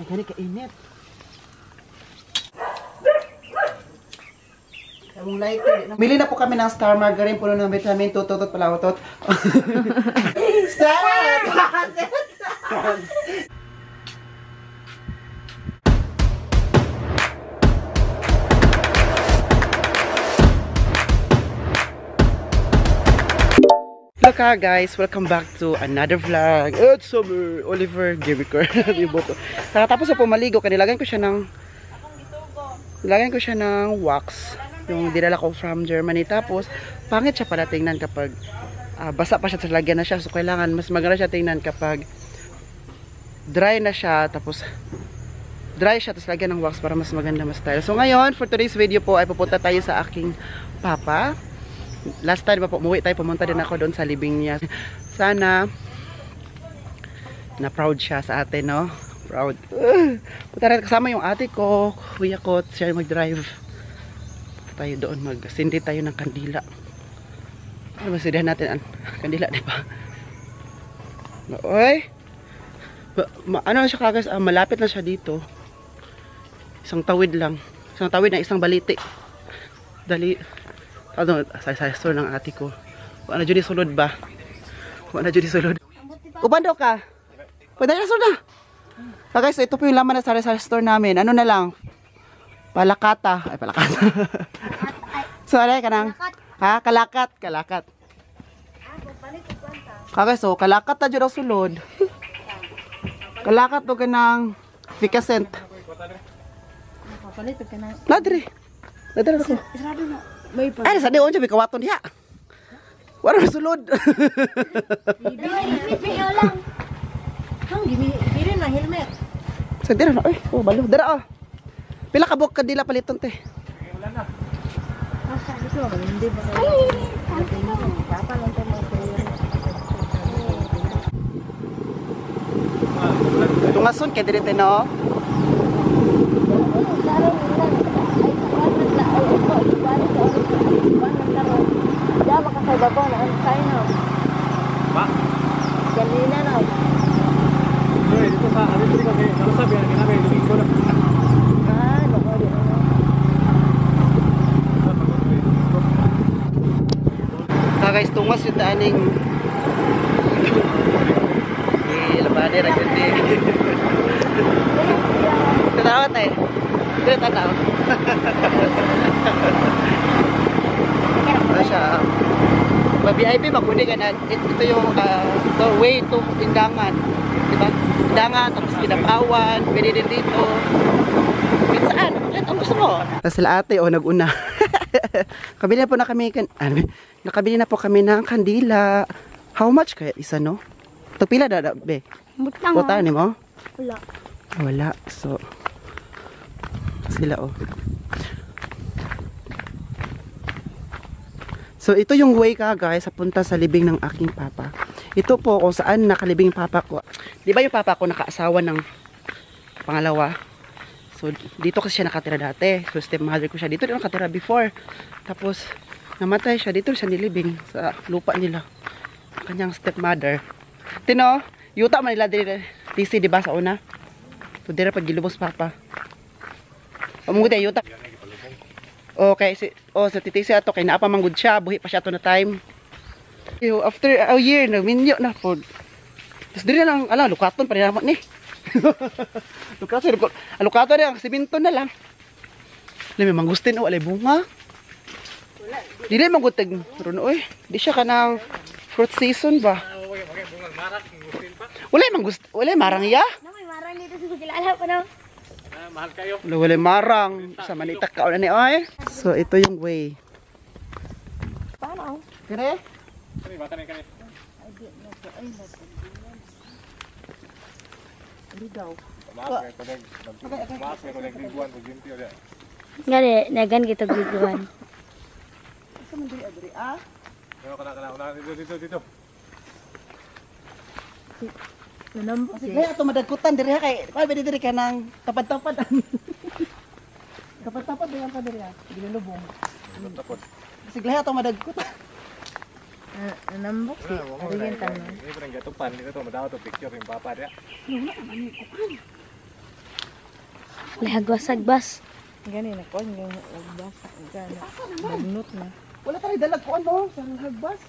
Ay, kani kainit. Bili na po kami ng Star Margarine, puno ng vitamin, tututot palautot. Star! Hello ka guys, welcome back to another vlog. It's summer, Oliver Jericho. Tapos po maligo, nilagyan ko siya ng wax. Yung dinala ko from Germany. Tapos, pangit siya pala tingnan kapag basa pa siya, lagyan na siya. So, kailangan mas maganda siya tingnan kapag dry na siya. Tapos, dry siya, tapos lagyan ng wax para mas maganda, mas style. So, ngayon, for today's video po, ay pupunta tayo sa aking papa. Last time pa po, umuwi tayo, pumunta din ako doon sa libing niya. Sana, na proud siya sa atin, no? Proud. Punta rin kasama yung ate ko, kuya ko, siya mag-drive. Tayo doon, mag-sindi tayo ng kandila. Ano masindihan natin ang kandila, di ba? Oy! Ano siya kagas, malapit na siya dito. Isang tawid lang. Isang tawid na isang baliti. Dali. Ano, sa store ng ate ko. Kung ano dyan sulod ba? Kung ano dyan sulod. Ubando ka? Pwede na sulod na. Guys, ito po yung laman na sa store namin. Ano na lang? Palakata. Ay, palakata. Sorry, kanang. Ha? Kalakat. Kalakat. Okay, so, kalakat na dyan ang sulod. Kalakat to kanang ficacent. Ladri. Ladri ako. Ay, sa diyon siya, may kawaton diya. Wala na sulod. Ipipigil lang. Hang, gini na helmet. Sa dira na, ay, oh, balo. Dara, oh. Pila ka buk kadila paliton, te. Wala na. Sabi ko, hindi ba kayo? Papa lang ito mga Tungason, kaya direte, no? Ba? Ganina na. Dito sa ano dito kami, ano sabi ang kinabi lumigo na. Loko di ano. Guys, tungas yung daaning. Labade, ragandi. Tatawa tayo. Dito tatawa. Ano siya? VIP magkuni ka na. Ito yung the way to Indangan. Diba? Indangan, tapos Kinabawan, pwede din dito. Saan? Ang gusto mo? Tapos sila ate, nag-una. Kabili na po na kami, nakabili na po kami ng kandila. How much kaya isa, no? Ito pila dada, be? Butang. Butang mo? Wala. Wala. So, sila, So, ito yung way ka, guys, papunta sa libing ng aking papa. Ito po kung saan nakalibing papa ko. Di ba yung papa ko nakaasawa ng pangalawa? So, dito kasi siya nakatira dati. So, stepmother ko siya. Dito rin nakatira before. Tapos, namatay siya. Dito siya nilibing sa lupa nila. Kanyang stepmother. Tino, yuta man nila dito. TC, di ba, sa una? So, dira pag gilubos papa. Pamunguti, yuta. Okay, sa titisi ato kay naapa manggod siya, buhi pa siya ato na time. After a year minyo na po. Tapos dili na lang, lukaton pa rin naman ni. Lukaton rin, ang siminto na lang. May mangustin alay bunga. Dili manggutag ron oy. Di siya kanang fruit season ba? Wala marang iya. May marang dito sa kilala pa na. Mahal kayo. Wala marang sa manitak ka ni oy. So ito yung way. Paano? Kare? Kani bata ni kani. Ligaw. Mas ko nag diguan ko ginti oda. Ngari, nagan kita biguan. Asa man diri adri ah? Yo kana dito. Nanambok Sige, ato madagkutan diri kay pwede diri ka nang tapad-tapad. Tapad-tapad diyan pa diri ah. Ginulubong. Tapos. Sige, ato madagkutan. Nanambok si. Ariyan tanong. Ini parang gatupan dito to madaw to picture yung papa dia. Lahagwas-agbas. Gani na ko yung lagbasa. Gani. Magnot na. Wala tayo dalag ko ano sa hagbas.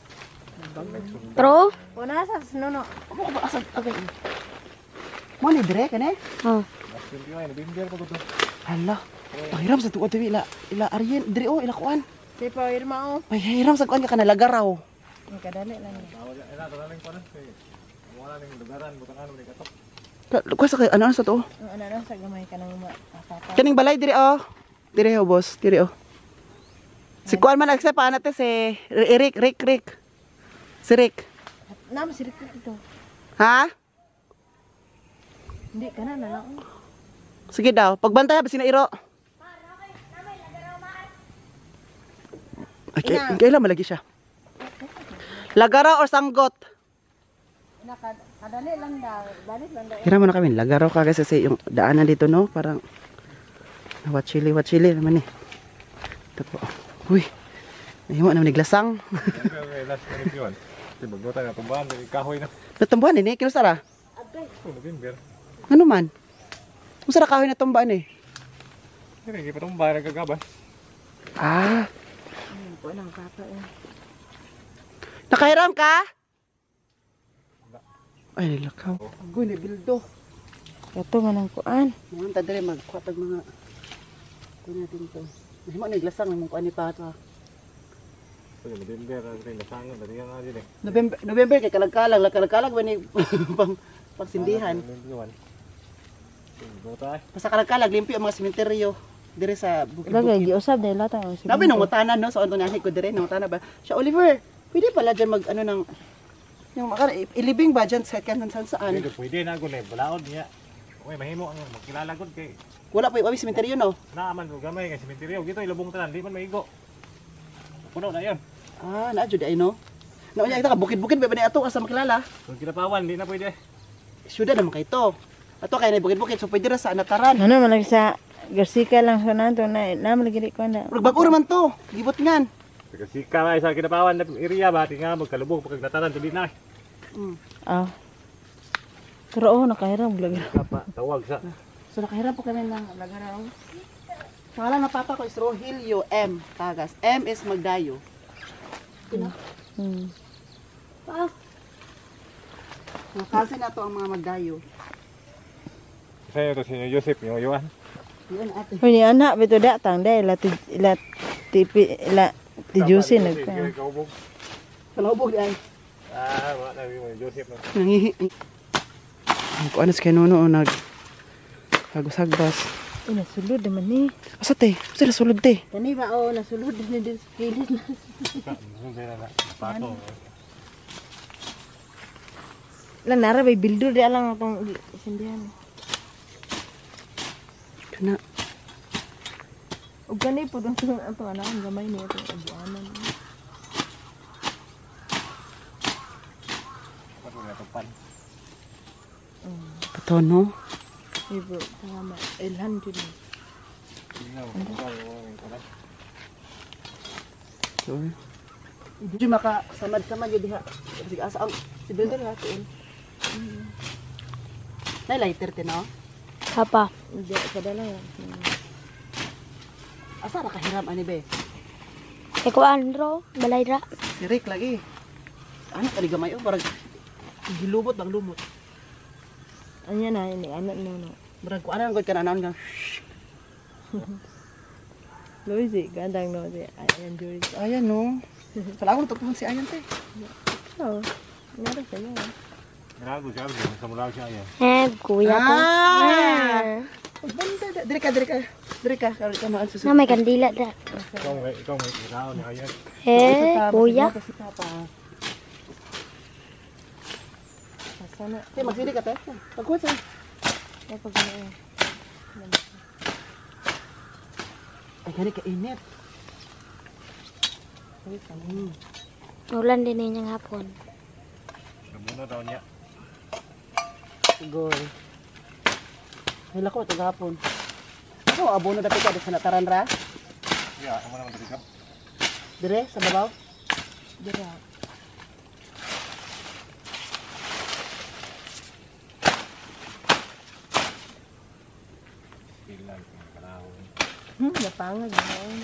Pro? O nasa nuno. Ako ba asal agay. Mo ni dire kane? Oh. Hala. Pahiram sa tuwa tawi ila Aryen dire o ila kuan. Si pa irma o. Ay hiram sa kuan ka kana lagaraw. Ang kadali lang. Kuha sa ano sa to? Ang ano sa gamay ka nang mapapa. Kaning balay dire o. Dire o boss, dire o. Si kuan man accept pa natin si Rick. Si Rick. Nam sirik ito. Ha? Hindi ka na lang. Sige daw. Pagbantay ba sina Iro? Okay, kailan malagi siya? Lagara or sanggot? Kadali lang daw. Dali lang daw. Hiram mo na kami. Lagaro ka kasi yung daanan dito no. Parang what chili naman eh. Ito po. Uy. Nahiwa naman niglasang. Natumbuhan din eh. Kinusara? Ano man? Masara kahoy na tumbaan eh. Hindi pa itong bahay nagkagabas. Ah. Ko nang papa eh. Nakahiram ka? Ay, lakaw. Agoy, nabildo. Ito man ang kuan. Ngayon, tadari magkuha tag mga kuha natin ito. Nahiwa niglasang ng kuha ni Pata. November kay kalagkalag ba ni pangsindihan. Basta kalagkalag limpyo ang mga sementeryo dire sa Lagay bukid-bukid. giusab nila ta. Nabi nang ngutanan no sa unto ni ko dire nang ngutanan ba. Siya Oliver, pwede pala diyan mag ano ng yung ilibing ba diyan sa kanan saan. Pwede na ako na balaod niya. Okay, mahimo ang magkilala gud kay. Wala pa yung sementeryo no. Naaman ko gamay kay sementeryo. Gito ilubong tanan, di man maigo. Puno na 'yon. Ah, naa jud ay no. Naunya ita ka bukid-bukid ba ni ato asa makilala. Kung kinapawan, di na pwede. Syudad naman kay to. Ato kay na bukid-bukid so pwede ra sa anataran. Ano man lang sa Garcia lang sa nato na malagiri ko na. Bago naman to. Gibot ngan. Kasi ka sa kinapawan na area ba tinga magkalubog pag natanan dili na. Ah. Pero oh nakahiram lagi. Kapa tawag sa. So nakahiram po kami ng lagaraw. Pangalan na papa ko is Rogelio M. Tagas. M is Magdayo. Pa. Kasi na to ang mga Magdayo. Sa to si Joseph yung yuan. Yun ate. Pwede anak bito datang dai ila ti juicy nagka. Kalahubog di ay. Wala na yung Joseph no. Nangihi. Ang kuanas kay Nuno o nag hagos-hagbas. Nasulod naman ni. Asa te? Sila sulod te. Kani ba oh nasulod ni din sa kilid na. Pato. Lang nara bay bildo di alang atong sindihan. Kana. Ug kani po dong atong anak gamay ni atong abuanan. Pato no? Ibo tama ilhan jud. Sorry. Di maka samad-samad yun diha. Sige asa ang si builder ha tuon. Nay lighter te no? Apa? Di kadala yan. Asa ra kahiram ani be? Eko andro, balay ra. Si Rick lagi. Ano kali gamay o barag gilubot bang lumot. Anya na ini anak no. Barag ko ana gud kana naon nga. Luisi gandang no di ayan juri. Ayan no. Kala ko tutulong si Ayan te. Oh. Nara sa iyo. Grago siya, sa mula siya yan. Kuya to. Banda dire ka karo ka maan Na may kandila da. Ikaw may irao ni Ayan. Kuya. Si papa. Sana Te magsili ka te. Pagkuha sa. ay pag ano. Ay kani ka init. Ulan din niya hapon. Namuno daw niya. Siguro. Ay lako ito gahapon. Ako abono dati ka sa nataran ra. Yeah, amo naman dito. Dire sa babaw. Dira. Ila Napangag yun.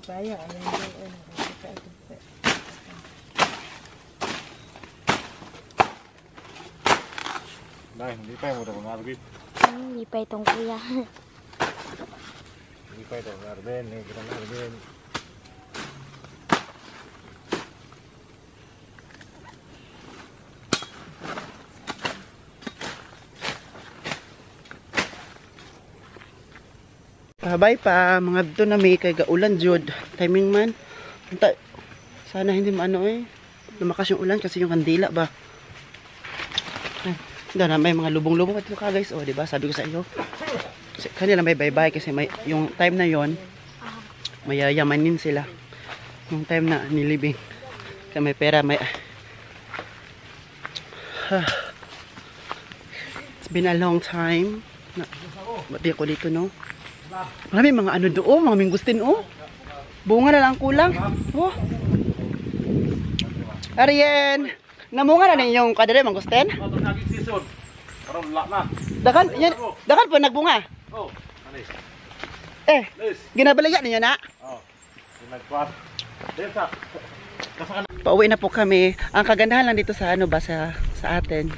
Kaya, ayun doon. Dai, hindi pa mo ito kung narbit. Hindi pa itong kuya. Hindi pa ito narbin. Hindi kita narbin. Bye pa, mga dito na may kay gaulan jud. Timing man. Unta, sana hindi maano lumakas yung ulan kasi yung kandila ba. Ay, na may mga lubong-lubong dito ka guys. Oh, di ba? Sabi ko sa iyo. Kasi kanila may bye-bye kasi may yung time na yon mayayamanin sila. Yung time na nilibing. Kasi may pera, may It's been a long time. Ba't di ako dito, no? Marami mga ano doon, mga mingustin, oh. Bunga na lang kulang. Oh. Arien, namunga na ninyong kadere mangustin? Ito naging season. Parang wala na. Dakan pa nagbunga. Oh, anis. Anis. Ginabalaya ninyo na. Oh, nagpas. Desa. Pauwi na po kami. Ang kagandahan lang dito sa ano ba sa atin.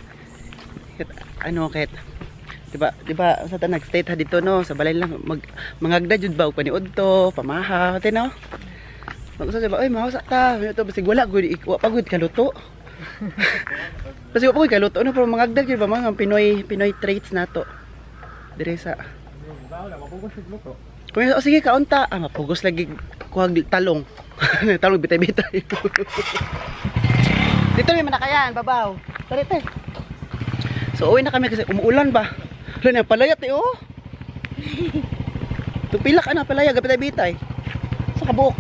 Kahit diba sa nag-stay ta dito no, sa balay lang mangagda jud ba og paniud to, pamaha, no? Magsa ba, oy mahasa ta, to basig wala gud wa pagud kaluto. Basig wa pagud kaluto no, pero mangagda jud ba mga Pinoy traits nato. Dire sa kung sige kaunta, mapugos lagi kuhag talong. Talong bitay-bitay. Dito may manakayan, babaw. Tarite. So uwi na kami kasi umuulan ba. Wala na palayat oh. Tupilak ana palaya gapitay-bitay. Sa kabuok.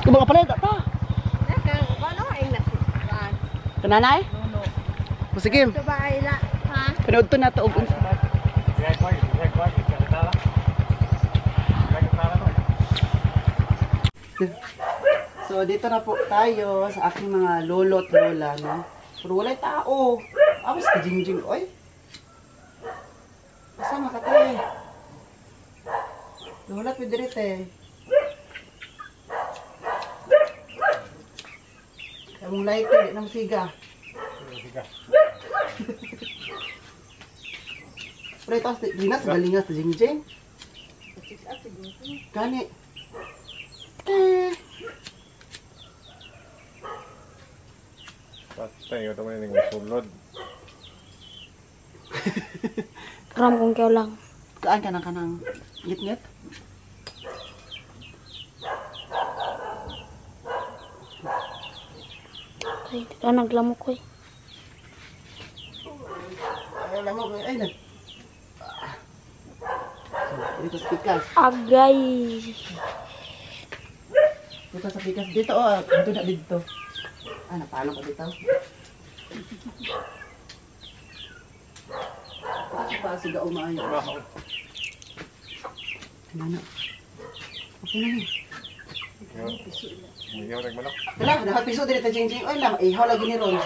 Kung mga palayat ta. Kananay? No. Sige. Panood to na to og So dito na po tayo sa aking mga lolo at lola, no? Pero wala'y tao. Awas ka jingjing, oy. Kasama ka tayo. Lola at pidirite. Kamong lahat ko, di na masiga. Pero ito, dinas, galingas sa jingjing. Gani. Patay, ito man yung sulod. Ram kong kaya lang. Kaan ka ng ngit-ngit? Ay, di ka naglamok ko eh. Ay, alam mo, ay na. So, dito sa pikas. Agay. Dito sa pikas. Dito, oh. Dito na dito. Napalo ka dito. Kasi pa, siga umayo. Ano na? Okay na niya. Hindi ako nagmanok. Wala, nakapiso din ito, Jing-Jing. Ay, lang, ihaw lagi ni Ron.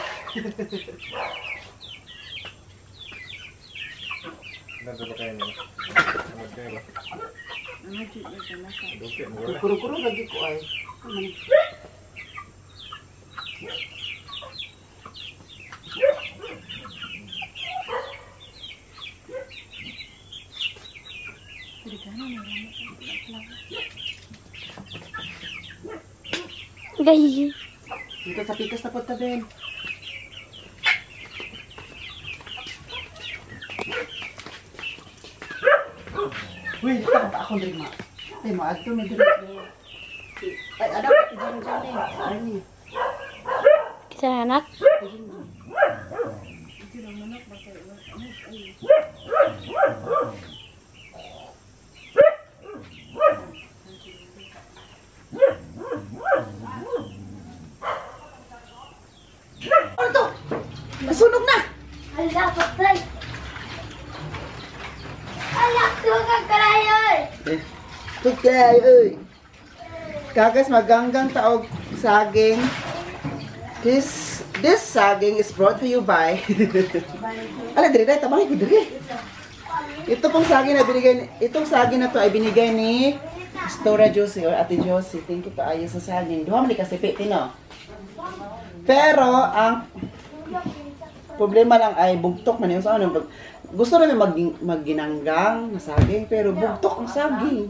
Nandun ba kayo niyo? Anod kayo ba? Dukit mo wala. Kuro-kuro lagi ko ay. Agay. Dito sa pikas na punta din. Uy, dito ka akong din ma. Ay, maadto na din. Ay, ada ka Jing-Jing din. Saan niya? Kita na anak. Ano to? Nasunog na! Hala, patay. Hala, sugat ka na yun. Okay, uy. Kagas maganggang taog saging. This saging is brought to you by Ala, diri dai tabang ko diri. Ito pong saging na binigay, itong saging na to ay binigay ni Stora Josie or Ate Josie. Thank you kaayo sa saging. Duha man ni kasi pitino. Pero ang problema lang ay bugtok man yung sa ano. Gusto namin magginanggang na saging pero bugtok ang saging.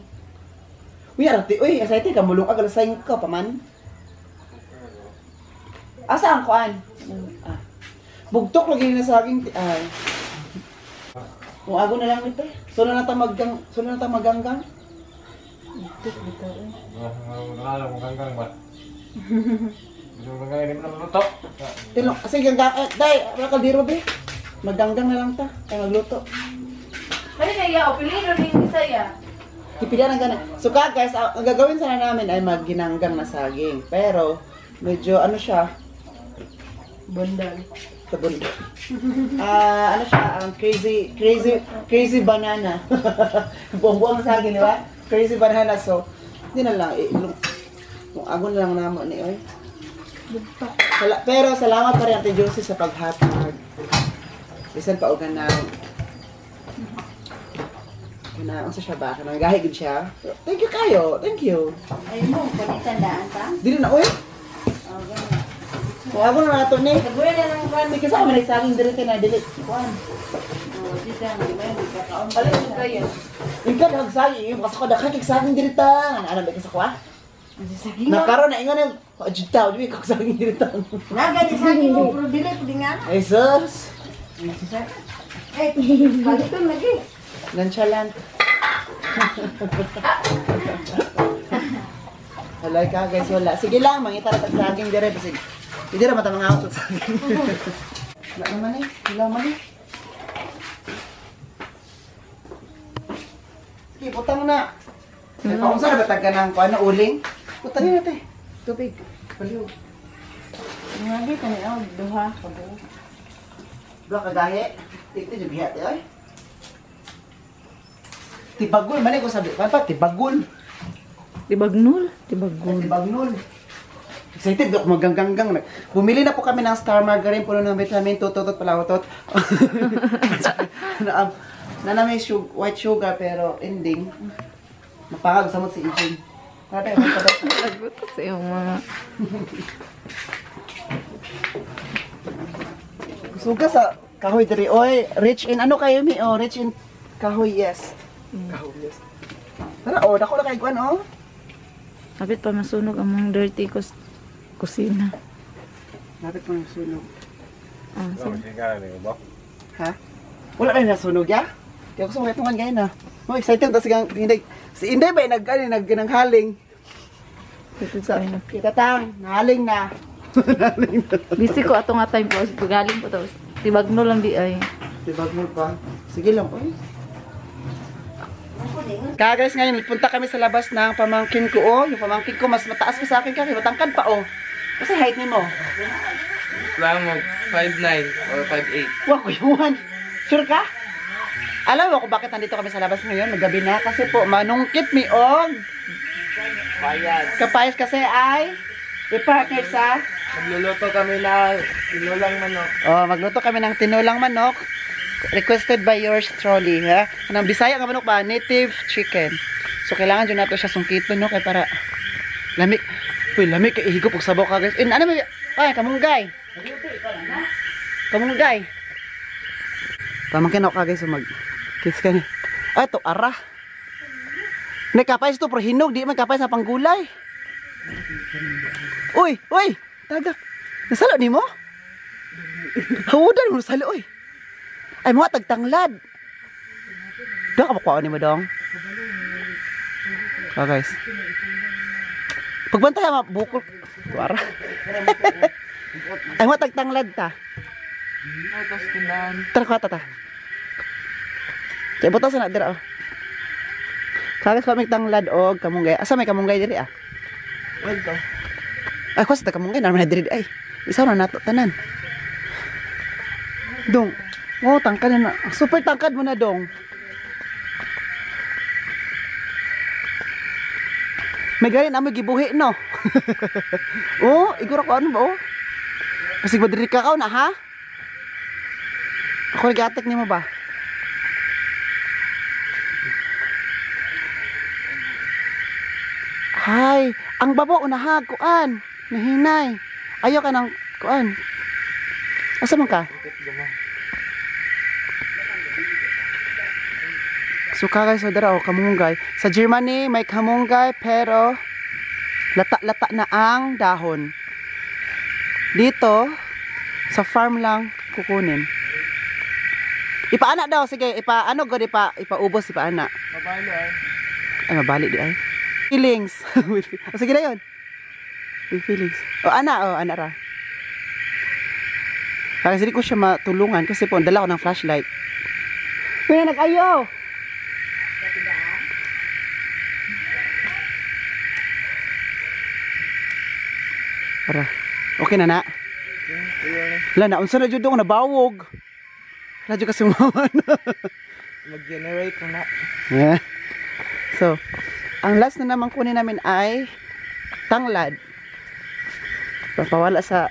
Uy, arati, uy, asayte ka mulong agal sa ka paman. Asa ang kuan? Bugtok lagi na saging ay. Kung ago na lang nito. Sunod na ta maganggang. Wala mo ganggang ba? Yung ganggang hindi mo na maluto. Tilong, sige ganggang, dai, wala kaldero be. Maganggang na lang ta, ay magluto. Ano kaya? Piliin rin yung Bisaya. Kipila ng gana. So guys, ang gagawin sana namin ay magginanggang na saging. Pero, medyo ano siya, Bundal. sa bundok. Ano siya, crazy banana. Buong-buong saging, di ba? Crazy banana. So, hindi na lang, kung agon na lang naman ni oy. Pero salamat pa rin Ate Josie sa paghatag. Bisan pa ugan na unsa siya ba? Kanang gahigid siya. Thank you kayo. Thank you. Ayun mo, panitandaan pa. Dili na oy. Oh, ganun. Kung agon na nato ni. Sabuhay na lang kwan. Kasi sa man saging diri na dili. Kwan. Oh, dito ang di ba? Hindi ka kaon. Balik mo kayo. Ikaw nagsaging, kasi ko dakak saging diri ta. Ano ba kasi ko ah? Sige nga. Nakaroon na ingon ang ajita, di ko saging diri ta. Naga di sa akin mo, pero dili ko di nga. Ay sus. Eh, balik ko lagi. Nonchalant. Halay ka guys, wala. Sige lang, mangita na saging dire kasi hindi ra mata mga auto saging. Wala naman eh, wala man eh. Sige, putang na. May paunsa na batag ka ng ano, uling? Putang na natin. Tubig. Paliw. Nga di kami ako, duha. Kabuo. Dua kagahe. Ito yung bihati ay. Tibagul, mali ko sabi. Ano pa? Tibagul. Tibagnul? Tibagnul. Tibagnul. Excited ako maganggang. Bumili na po kami ng Star Margarine, puno ng vitamin, tutotot, palawatot. na may white sugar, pero ending. Napakag, samot si Ijin. Tata, Nagutos yung mga... Suga sa kahoy diri. Oy, rich in ano kayo mi? Oh, rich in kahoy, yes. Kahoy, yes. Tara, oh, dako na kay Gwan, oh. Kapit pa masunog ang mga dirty kusina. Lapit mo yung sunog. Ah, Wala mo siya ba? Ha? Wala na yung nasunog, ya? Kaya gusto mo katungan ngayon, ha? Oh, excited ta sigang Inday. Si Inday ba naghaling? Kita tang, nahaling na. Bisi ko ato nga time po. Pagaling po tapos. Tibagnul lang di ay. Tibagnul pa. Sige lang, oy. Kaya guys, ngayon, punta kami sa labas ng pamangkin ko, oh. Yung pamangkin ko, mas mataas pa sa akin kasi matangkad pa, oh. Kasi height ni mo. Lang mo, 5'9 or 5'8. Wah, kuyuhan. Sure ka? Alam mo kung bakit nandito kami sa labas ngayon, magabi na. Kasi po, manungkit mi, og. Payas. Kapayas kasi ay i-partner sa... Magluluto kami na tinulang manok. Oh, magluto kami ng tinulang manok. Requested by yours truly, ha? Anong Bisaya nga manok ba? Native chicken. So, kailangan dyan nato siya sungkito, no? Kaya para lamig. Uy, lamig. Ihigop og sabaw ka, guys. Ano ba? Ay, kamunggay. Kamunggay. Pamangkin ako ka, guys. So, mag-kiss ka ni. Ay, ito, ara. Nakapayas ito, pero hinog. Di man kapayas sa panggulay. Uy, uy. Tagak. Nasalo ni mo? Hawudan mo nasalo, uy. Ay, mga tagtanglad. Doon ka makuha ni mo, dong. Oh, guys. Pagbantay, bukol. Wara. Ay, mga tagtanglad ta. Tara, kuha ta. Kaya butas na, dira, oh. Kagas pa may tanglad, o kamunggay. Asa may kamunggay diri, ah? Wala. Ay, kuha sa kamunggay, naman na diri, ay. Isaw na nato, tanan. Dong. Oh, tangkad na. Super tangkad mo na, dong. May gani na mo gibuhi no. Oh, iguro ko ano ba oh? Kasi ba diri ka na ha? Ako nagatek nimo ba? Hay, ang babo unahag kuan, nahinay. Ayaw ka ng kuan. Asa man ka? So kagay so dara o kamunggay. Sa Germany may kamunggay pero lata-lata na ang dahon. Dito sa farm lang kukunin. Ipaana daw sige, ipaano god ipaubos ipaana. Mabalo ay. Ay mabali di ay. Feelings. O sige na yun. With feelings. O ana ra. Kasi hindi ko siya matulungan kasi po dala ko ng flashlight. Kaya nag-ayo. Para. Okay na na. Wala na. Unsa na dyan doon nabawog. Wala dyan kasi umaman. Mag-generate na. Yeah. So, ang last na naman kunin namin ay tanglad. Papawala sa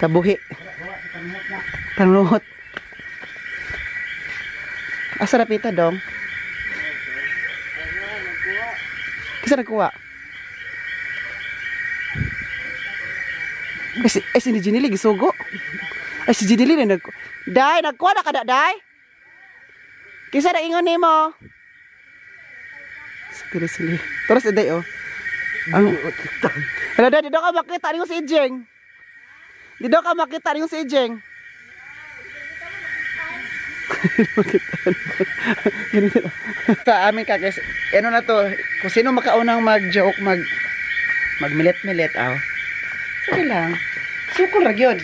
kabuhi. Tanglot. Asa rapita dong? Kisa nagkuha? Ay, si Jinili gisugo. Ay, si Jinili na nagkuha. Day, nagkuha na ka na, Day? Kisa na ingon ni mo? Sili. Terus Day, oh. Ang... Hala, Day, dito ka makita rin yung si Ijeng. Dito ka makita rin yung si Ijeng. Sa amin ka guys, ano na to, kung sino makaunang mag-joke, mag-milet-milet, sige lang, sukol ra gyud.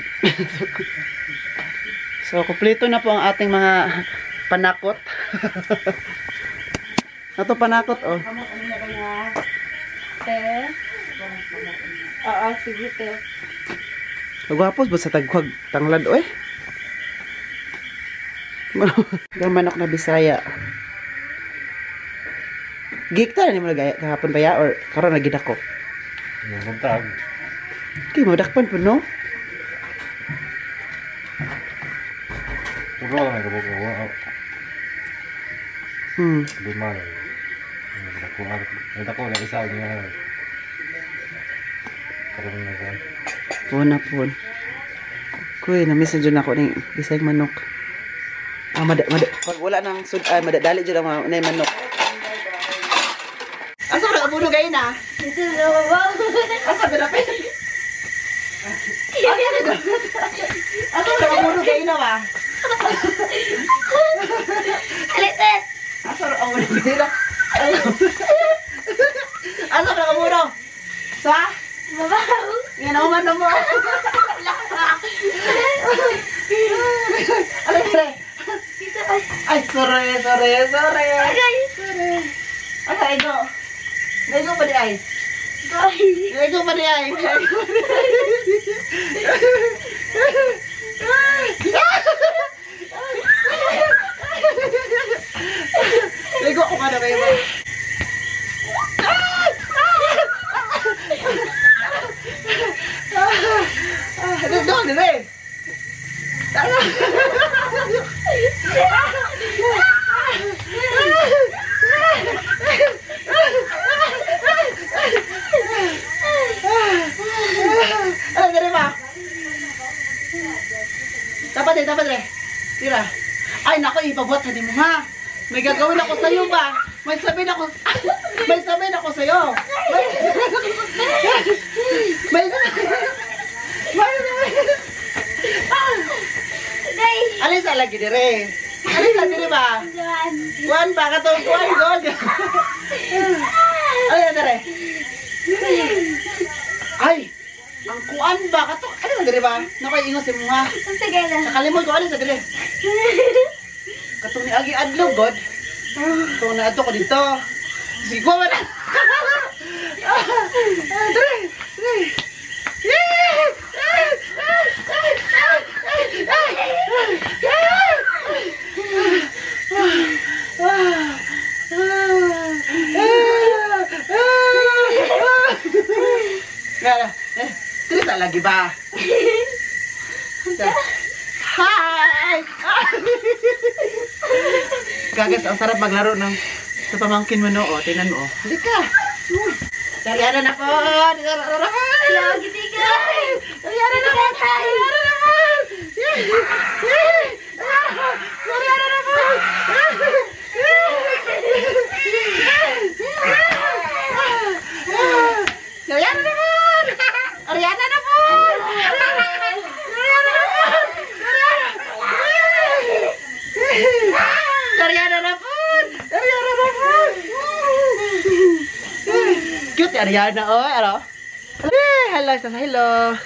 So, kumpleto na po ang ating mga panakot. Ito panakot, oh. Te. Oo, sige te. Nagwapos ba sa tagwag tanglad, oy? Manok na Bisaya. Gikta na ni mo nagaya kahapon ba ya or karon na gidako? Buntag. Kay madakpan po no? Puro na gabo ko. Lima. Nagdako na isa niya. Karon na gan. Puna po. Kuy, na-miss na dyan ako ng bisayang manok. Pag wala nang madadali dyan ang mga manok. Asa ka nakabuno kayo na? Ito na ba? Asa ka na pwede? Asa ka nakabuno kayo na ba? Alitet! Asa ka nakabuno kayo na? Asa ka nakabuno? Sa? Mabaw! Yan ako man mo. Alay. Ay, sorry. Agay! Asa, ego. Ego pa di ay. Agay! Ego pa di ay. Ego ko ka na kayo ba? Doon, dire. Ano, dire ba? Dapat dire. Tira. Ay, naku, ipabuhat sa di mo, ha? May gagawin ako sa'yo ba? May sabihin ako sa'yo. Alisa lagi dire. Alisa dire ba? Kuan ba katong kuan god. Alisa dire. Ay, ang kuan ba katong alisa dire ba? Nakoy ingos mo ha. Sige na. Nakalimot ko alisa dire. Katong ni agi adlaw god. Kung naadto ko dito. Sige man. Dire. giba. Hi! Kagas, ang sarap maglaro ng sa pamangkin mo, no? O, tinan mo. Hindi ka. Tariana na po. Tariana na po. Lagi tigay. Tariana na po. Tariana na po. Tariana na po. Tariana na po. Ariana na po. Ariana na po! Ariana na po! Cute ni Ariana, oy, ano? Hello, sa hello.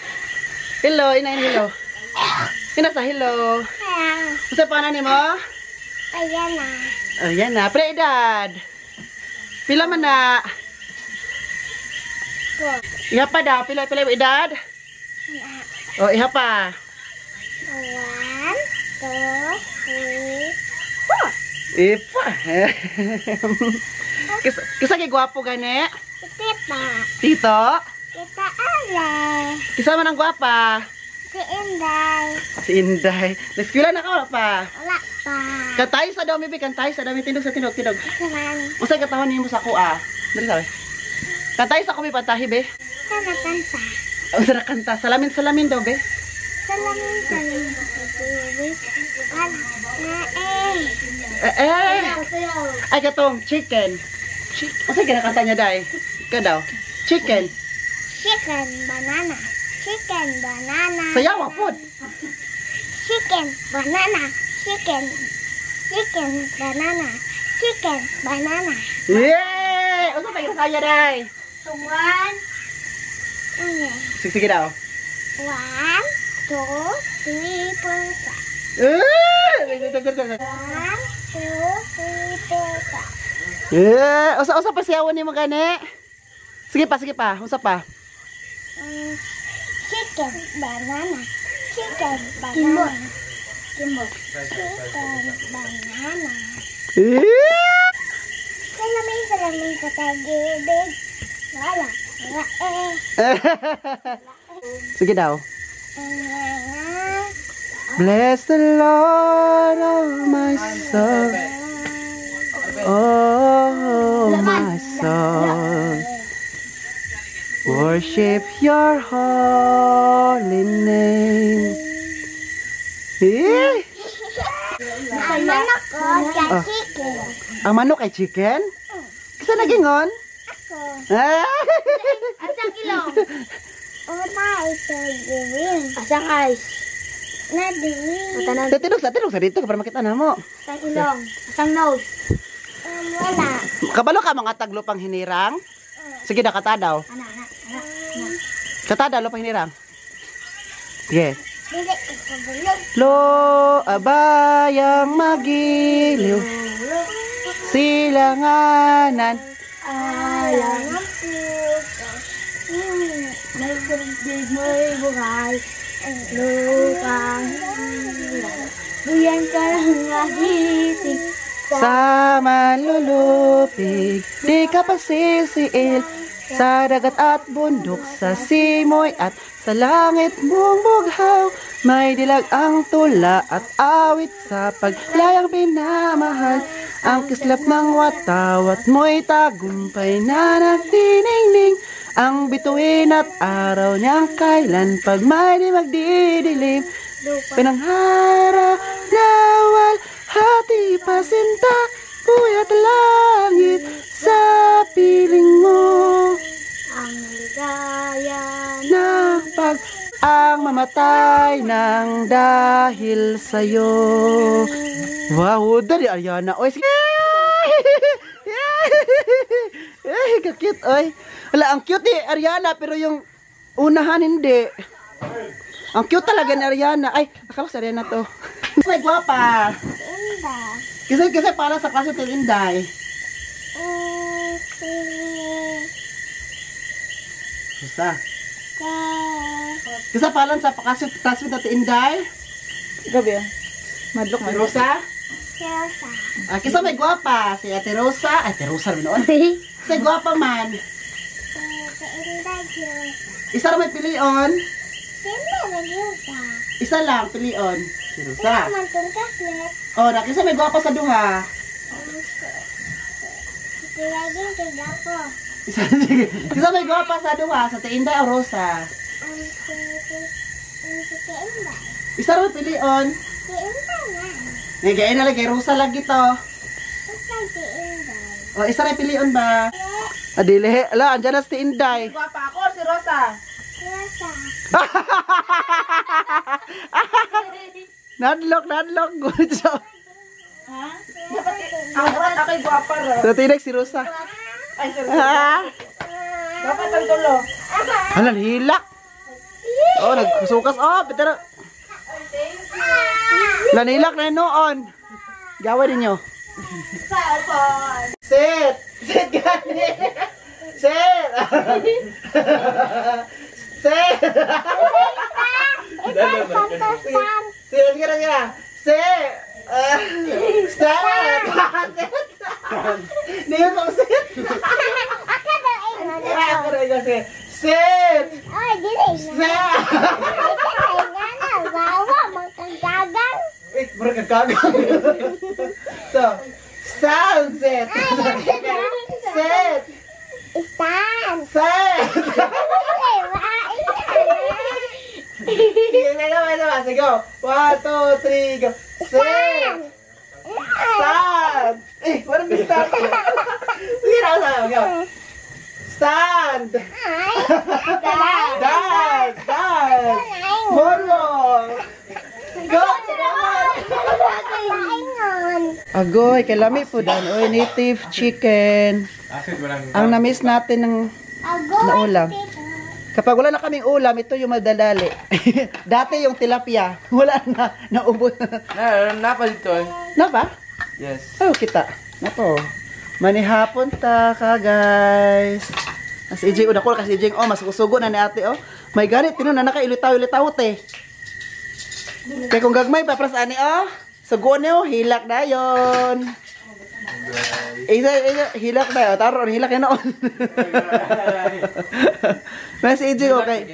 Hello, inain hello. Ina sa hello. Sa panan ni mo? Ayan na. Ariana, pila edad? Pila man na? Iha pa daw, pila yung edad? O, iha pa. 1, 2, 3, 4. Ipa. Kisa kay gwapo gani? Tita. Tito? Tita Ale. Kisa man ang gwapa? Si Inday. Si Inday. Neskwela na ka wala pa? Wala pa. Kantay sa daw, bibi. Kantay sa daw. Tindog sa tindog. Saman. Usay katawan niyo mo sa kuha. Dali sabi. Kantay sa kumi pantahi, be. Sana kanta. Usa na kanta. Salamin daw, be. Salamin sa tubig. Wala na Ay, katong chicken. Usay kinakanta niya, day. Ikaw daw. Chicken. Chicken banana. Chicken banana. Sayawa, pod. Chicken banana. Chicken. Chicken banana. Chicken banana. Yay! Usa pa kinakaya, day. One. Okay. Sige daw. 1, 2, 3, 4, 5. 1, 2, 3, 4, 5. Usa pa siyawan ni mo gani. Sige pa. Usa pa. Chicken banana. Chicken banana. Chicken banana. Salamin sa tagibig. Wala. Sige daw. Bless the Lord, oh my soul. Oh my soul. Worship your holy name. Ang manok ko kay chicken. Ang manok ay chicken? Kasi nagingon? Ako. Asang ilong? Una ito gawin. Asang eyes? Nadiwin. Tinog sa dito para makita na mo. Asang ilong? Asang nose? Wala. Kabalo ka mga taglo pang hinirang? Sige na, kata daw. Ana. Kata daw, lo pang hinirang. Sige. Dili ikabulog. Lo, abayang magiliw, silanganan. Alam ang puso. May kurbig mo'y buhay. Lupang buyan ka lang nagising. Sa manlulupig, di ka pasisiil. Sa dagat at bundok, sa simoy at sa langit mong bughaw. May dilag ang tula at awit sa paglayang pinamahal. Ang kislap ng watawat mo'y tagumpay na nagdiningning. Ang bituin at araw niyang kailan pag may di magdidilim. Pinanghara nawal hati pasinta, puyat langit sa piling mo. Ang ligaya Na pag ang mamatay ng dahil sa'yo. Wow, dali Ariana. Oy, sige. Ay, kakit, oy. Wala, ang cute ni Ariana, pero yung unahan hindi. Ang cute talaga ni Ariana. Ay, akala sa Ariana to. May gwapa. Inda. Kasi para sa klase ng Inday. Basta. Kasi palan sa klase ng Inday. Gabi ah. Madlok Si Rosa. Rosa. Kisa may gwapa. Si Ate Rosa. Ate Rosa rin noon. Kasi gwapa man. Sa Inday Rosa. Isa na may pilion. Sino nag-yusa? Isa lang, pilion. Si Rosa. Naman tong kaklet. Oh, nakisa may gwapa sa duha. Laging tiga po. Isa may gwapa sa duha, sa Inday o Rosa. Si Inday. Isa rin pilion. Si Inday na. Nagayin na lang kay Rosa lagi to. Basta si Inday. O, isa rin pilion ba? Adili. Ala, andyan na si Inday. Gwapa ako, si Rosa. Rosa. Nadlock. Good job. Ako'y guwapa ro. So, tinig si Rosa. Ay, sorry. Ah! Guwapa tang tulo. Ano, hilak. Oh, nagsukas. Oh, pero... Lanilak na yun noon. Gawin ninyo. Sit! Sit gani! Sit! Sit! Sit! Sige. Sit! Sit! Hindi yun pang sit! Ako na yung sit! Sit! Ay, dili na. Sit! Ay, na. Wawa, magkagagang. Eh, mura kagagang. So, sunset! Sit! Istan. Sit! Ay, wain ka. Sige, sige, go! 1, 2, 3, go! Sit! Stand! Eh, parang start. Sige na, go! Stand! Ay, Dance! Moonwalk! Go! Paingon. Agoy, kalami po dan. Oy, native chicken. Asit walang Ang na-miss natin ng Agoy. na ulam. Kapag wala na kaming ulam, ito yung madadali. Dati yung tilapia. Wala na. Naubos na. Napa dito eh. Na ba? Yes. Oh, kita. Napo. Manihapon ta ka, guys. As EJ, una ko kasi EJ, oh, mas kusugo na ni ate, oh. May ganit, tino na nakailitaw-ilitaw, te. Kaya kung gagmay, papras ani, oh. Sugo niyo, hilak na yun. Isa, hilak na yun. Taro, hilak yun noon. Mas EJ, okay.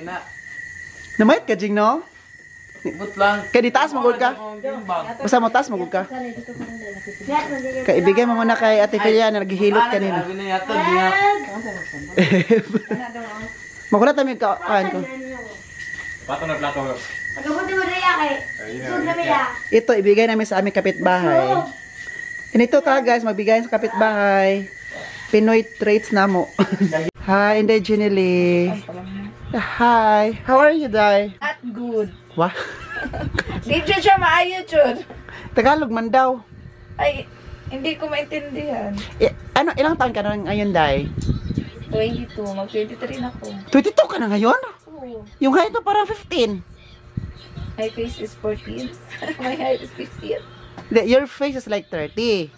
Namayit ka, Jing, no? But lang. Kaya di taas, magod ka. Basta mo taas, magod ka. Kaya ibigay mo muna kay Ate Felia na naghihilot kanina. Sabi na yata, diya. Magulat namin kakaan ko. Plato na plato. Pagkabuti mo na yan kay. Sud na mila. Ito, ibigay namin sa aming kapitbahay. Ganito ka guys, magbigay sa kapitbahay. Pinoy traits na mo. Hi, Inday Ginily. Hi. How are you, Day? Not good. Wah? Di dyan siya maayo, Chud. Tagalog man daw. Ay, hindi ko maintindihan. Ano, ilang taon ka na ngayon, Day? 22, mag-23 na ako. 22 ka na ngayon? Oo. Yung height mo parang 15. My face is 14. My height is 15. Your face is like 30.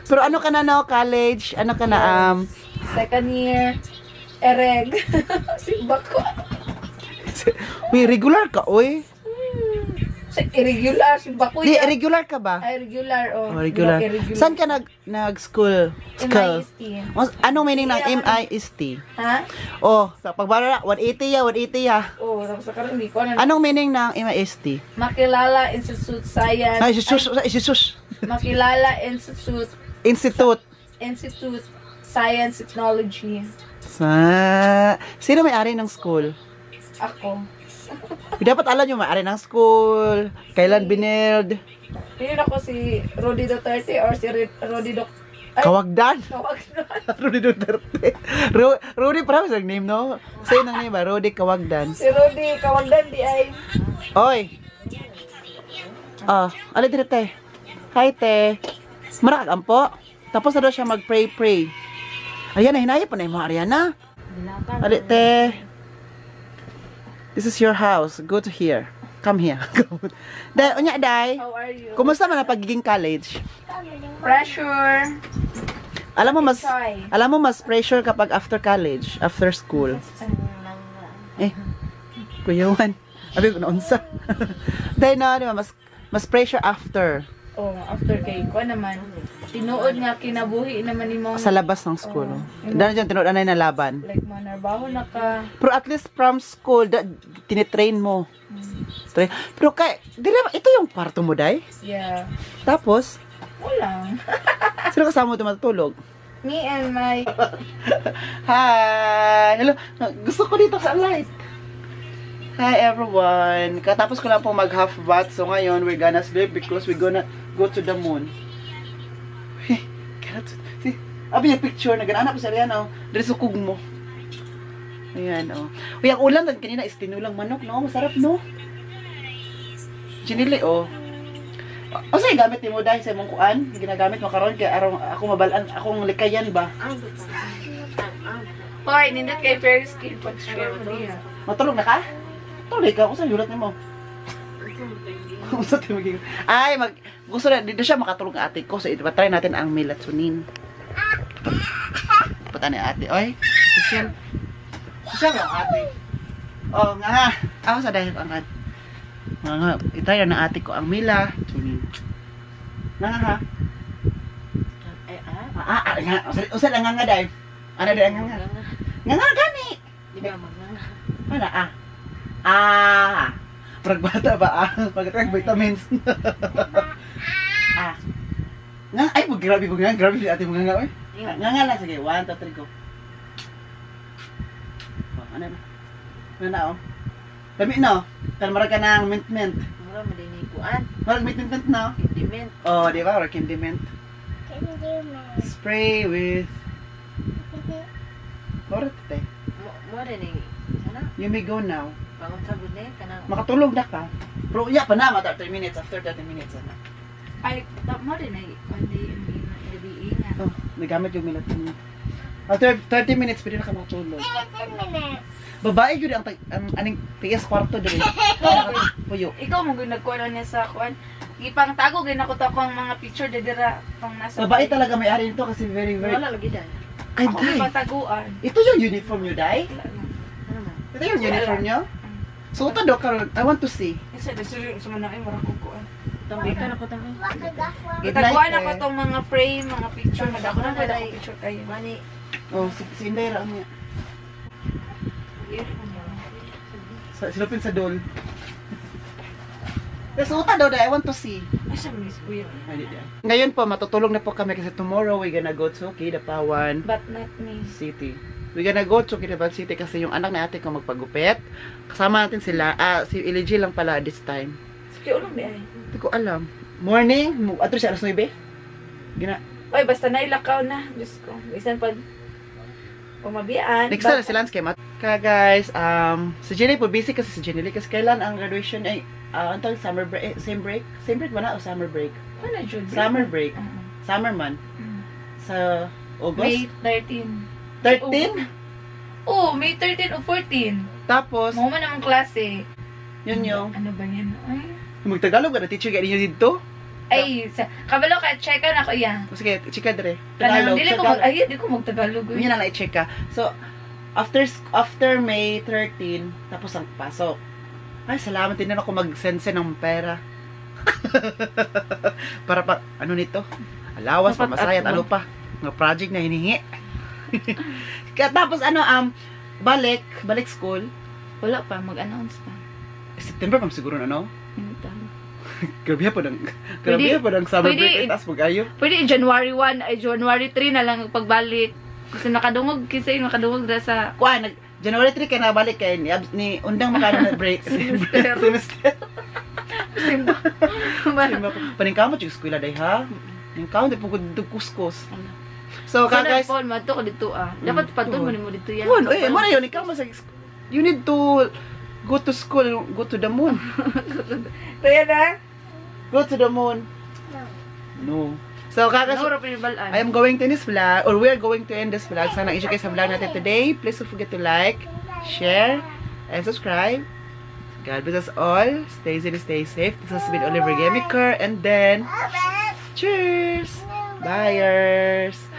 Pero ano ka na no? College? Ano ka na? Second year, ereg. Simba ko. Uy, regular ka, uy. Irregular, simba ko Di, yan. regular ka ba? Ay, regular, oh. Oh, regular. No, irregular. Saan ka nag-school? MIST. Anong meaning ng MIST? Ha? Oh, sa pagbara, 180 ya, 180 ya. Oo, tapos sa karoon, hindi ko ano. Anong meaning ng MIST? Makilala Institute Science. Ay, Jesus. Makilala Institute Institute. Science Technology. Sino may-ari ng school? Ako. Dapat alam nyo may-ari ng school. Kailan binild? Pinili ako si Rudy Duterte or si Rudy Kawagdan. Kawagdan. Rudy Duterte. Rudy, promise ang name, no? Say ng name ba? Rudy Kawagdan. Si Rudy Kawagdan di ay. Oy. Alit dito, te. Hi, te. Marakag ampo. Tapos na daw siya mag-pray. Ayan na, hinaya pa na yung mga Ariana. Alit, te. This is your house. Go to here. Come here. Day, unya, Day. How are you? Kumusta man ang pagiging college? Pressure. Alam mo Try. mas pressure kapag after college, after school. Kuyawan. Abi ko na unsa. Day na, di ba, mas pressure after. Oh, after kay ko naman. Tinuod nga kinabuhi naman ni mo. Sa labas ng school. Dahil dyan, tinuod na laban. Like manarbaho na ka. Pero at least from school, tinitrain mo. Pero ito yung parto mo, Day? Yeah. Tapos, Wala. sino kasama mo ito matutulog? Me and my... Hi! Hello! Gusto ko dito sa light. Hi everyone! Katapos ko lang po mag half bath. So ngayon, we're gonna sleep because we're gonna go to the moon. Abi yung picture na ganaan po sa riyan, oh. Dari sukog mo. Ayan, oh. Uy, ang ulam kanina is tinulang manok, no? Masarap, no? Ginili, oh. O sa'yo gamit ni mo dahil sa mong kuan? Ginagamit mo karon kaya ako mabalaan, akong likayan ba? Hoy, nindot kay fair skin. Pag-share mo niya. Matulog na ka? Tuloy ka, kung saan yulat ni mo? Kung saan tayo magiging... Ay, gusto na, dito siya makatulog ang ate ko. So, try natin ang melatonin. Pata ni ate. Oy, social. Social ang ate. Oh, nga. Ako sa dahil ang ate. Nga, itry na ate ko ang melatonin. Nga ha. Nga. Usal ang nga dahil. Ano dahil ang nga? Nga gani. Di ba magmana? Ano Pragbata ba Pagkatag vitamins. Nga, ay, grabe mo nga. Grabe si ate mo nga. Oy. Nga lang, sige. 1, 2, 3, go. Oh, ano na? Ano na, oh? Dami na, oh. Marag ka ng mint-mint. Mura mo din ikuan. Marag mint-mint na, oh. Indiment. Oh, di ba? Marag candy-mint. Spray with... Marag, te. Mura din sana. You may go now. Bangon sa gud ka na. Makatulog na ka. Pero, yeah, pa na, 30 minutes. After 30 minutes, ano. Ay, mo din ay kundi ingat. Oh, nagamit yung melatonin. After 30 minutes, pwede na ka matulog. 10 minutes. Babae yun ang aning PS kwarto dito. Puyo. Ikaw mo gyud nagkuan niya sa kuan. Gipang tago gyud nako ta ang mga picture didira pang nasa. Babae talaga may ari nito kasi very Wala lagi dai. Ay, Ako Day. pataguan. Ito yung uniform nyo, Day? Wala na. Ano man? Ito yung uniform nyo? So, ito daw, karon. I want to see. Isa da sa manay mara ko kuan. Tambi ka na ko tambi. Good Itaguan night, ako eh. tong mga frame, mga picture. Madako na pwede ako picture kayo. Mani. Oh, si Inday ra niya. Silupin sa dol. Tapos uta daw, Day. I want to see. Asa miss kuya. Ngayon po, matutulog na po kami kasi tomorrow we're gonna go to Kidapawan But not me. City. We're gonna go to Kidapawan City kasi yung anak na ate ko magpagupit. Kasama natin sila. Si Iliji lang pala this time. Sige ulang di ay. Hindi ko alam. Morning, ato siya alas 9. Gina. Oy, basta nailakaw na. Diyos ko. Bisan pa pumabiyaan. Next time si Lance Kemat. Kaya guys, si Jenny po busy kasi si Jenny kasi kailan ang graduation ay ang tawag summer break, same break ba na o summer break? Ano June? Summer break. Summer man. Sa August? May 13. 13? Oh, May 13 o 14. Tapos, Mo man ang klase. yun yung, Ano ba yan? Ay. magtagalog ka na teacher ka ninyo dito? Ay, kabalo ka, check na ako yan. Sige, chika dre. Kanang Tagalog. dili ko mag ay, di ko magtagalog. Yun na na-check ka. So, after May 13, tapos ang pasok. Ay, salamat din na ako mag-sense ng pera. Para pa, ano nito? Alawas, Dapat pamasayat, at ano pa? Mga project na hinihingi. Kaya tapos balik school. Wala pa, mag-announce pa. September pa siguro na, no? Grabe pa ng summer pwede- break. Tapos mag-ayo. Pwede January 1 ay January 3 na lang ang pagbalik. Kasi nakadungog na sa Kuha, January 3 ka na balik kay ni undang makano na break. Semester. Semester. Simba. Paningkamot yung eskwela day ha. Ningkamot di pugod kuskus. So ka guys, Paul, mato ko dito ah. Dapat patun mo dito yan. kuan mo na yun ikaw you need to go to school, go to the moon. Kaya na? Go to the moon. No. So kakas, Nauro pinibalaan. I am going to end this vlog, or we are going to end this vlog. Sana i-share kayo sa vlog natin today. Please don't forget to like, share, and subscribe. God bless us all. Stay safe. This has been Oliver Gamiker. And then, cheers! Buyers!